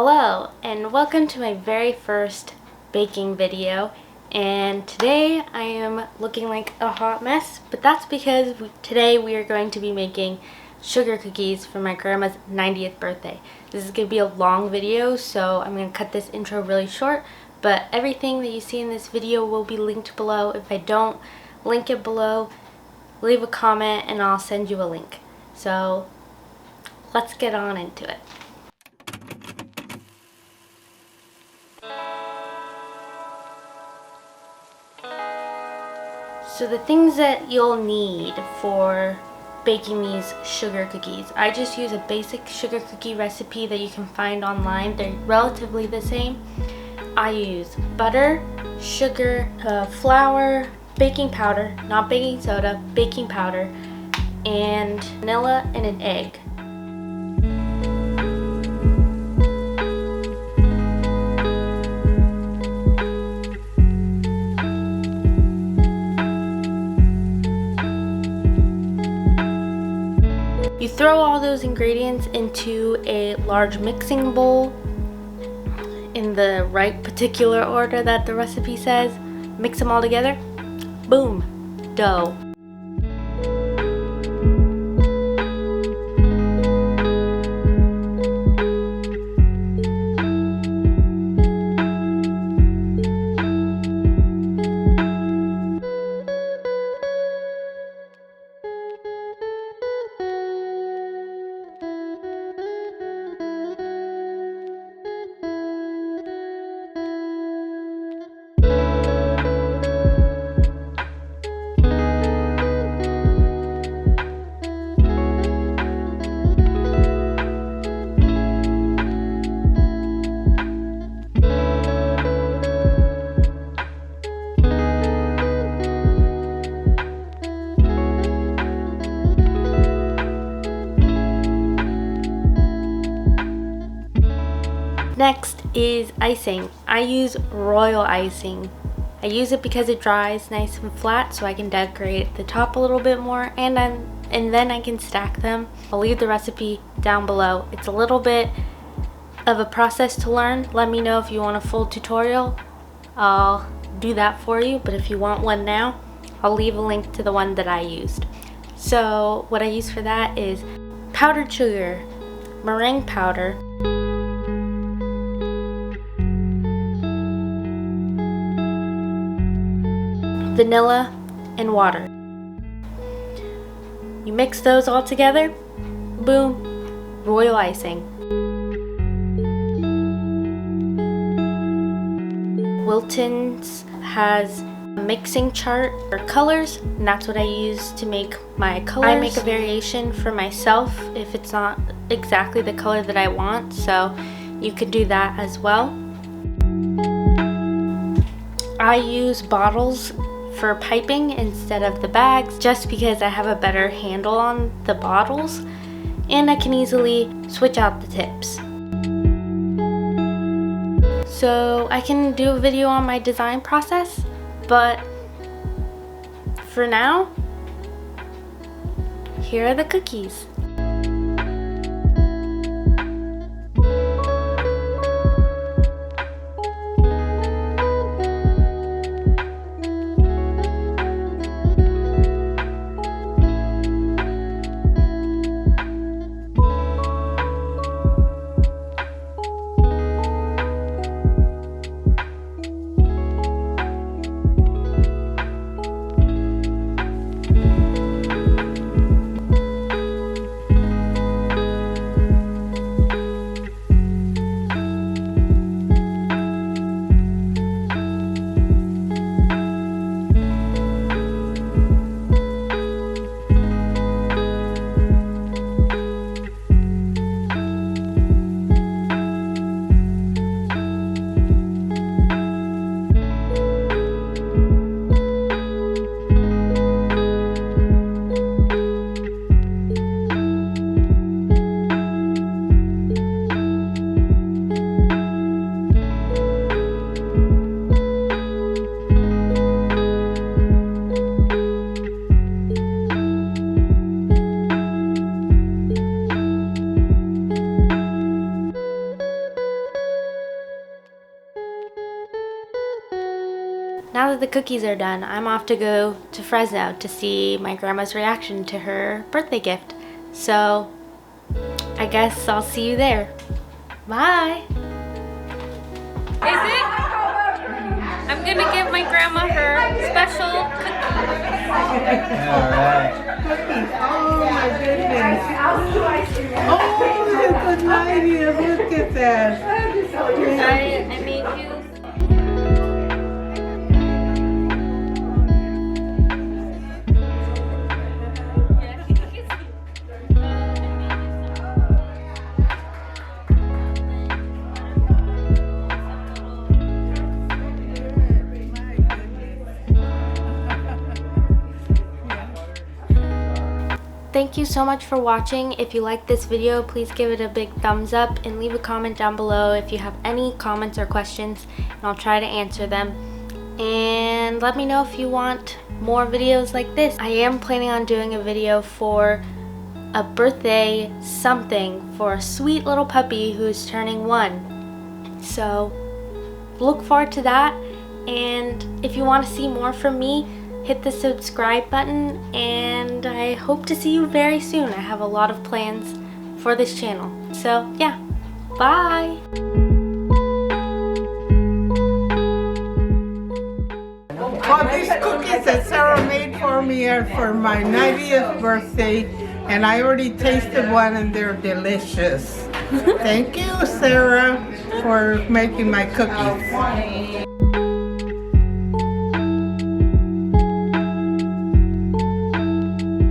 Hello and welcome to my very first baking video, and today I am looking like a hot mess, but that's because today we are going to be making sugar cookies for my grandma's 90th birthday. This is going to be a long video, so I'm going to cut this intro really short, but everything that you see in this video will be linked below. If I don't link it below, leave a comment and I'll send you a link. So let's get on into it. So the things that you'll need for baking these sugar cookies. I just use a basic sugar cookie recipe that you can find online. They're relatively the same. I use butter, sugar, flour, baking powder, not baking soda, baking powder, and vanilla and an egg. You throw all those ingredients into a large mixing bowl in the right particular order that the recipe says. Mix them all together. Boom, dough. Next is icing. I use royal icing. I use it because it dries nice and flat so I can decorate the top a little bit more, and then I can stack them. I'll leave the recipe down below. It's a little bit of a process to learn. Let me know if you want a full tutorial. I'll do that for you, but if you want one now, I'll leave a link to the one that I used. So what I use for that is powdered sugar, meringue powder, vanilla, and water. You mix those all together, boom, royal icing. Wilton's has a mixing chart for colors, and that's what I use to make my colors. I make a variation for myself if it's not exactly the color that I want, so you could do that as well. I use bottles for piping instead of the bags just because I have a better handle on the bottles and I can easily switch out the tips. So I can do a video on my design process, but for now, here are the cookies. now that the cookies are done, I'm off to go to Fresno to see my grandma's reaction to her birthday gift. So I guess I'll see you there. Bye. Is it? I'm gonna give my grandma her special cookie. Alright. Oh my goodness. Oh, that's an idea. Look at that. I made you. Thank you so much for watching. If you like this video, please give it a big thumbs up and leave a comment down below if you have any comments or questions, and I'll try to answer them. And let me know if you want more videos like this. I am planning on doing a video for a birthday something for a sweet little puppy who's turning 1. So look forward to that. And if you want to see more from me, hit the subscribe button, and I hope to see you very soon. I have a lot of plans for this channel. So yeah, bye! Well, these cookies that Sarah made for me are for my 90th birthday, and I already tasted one and they're delicious. Thank you, Sarah, for making my cookies.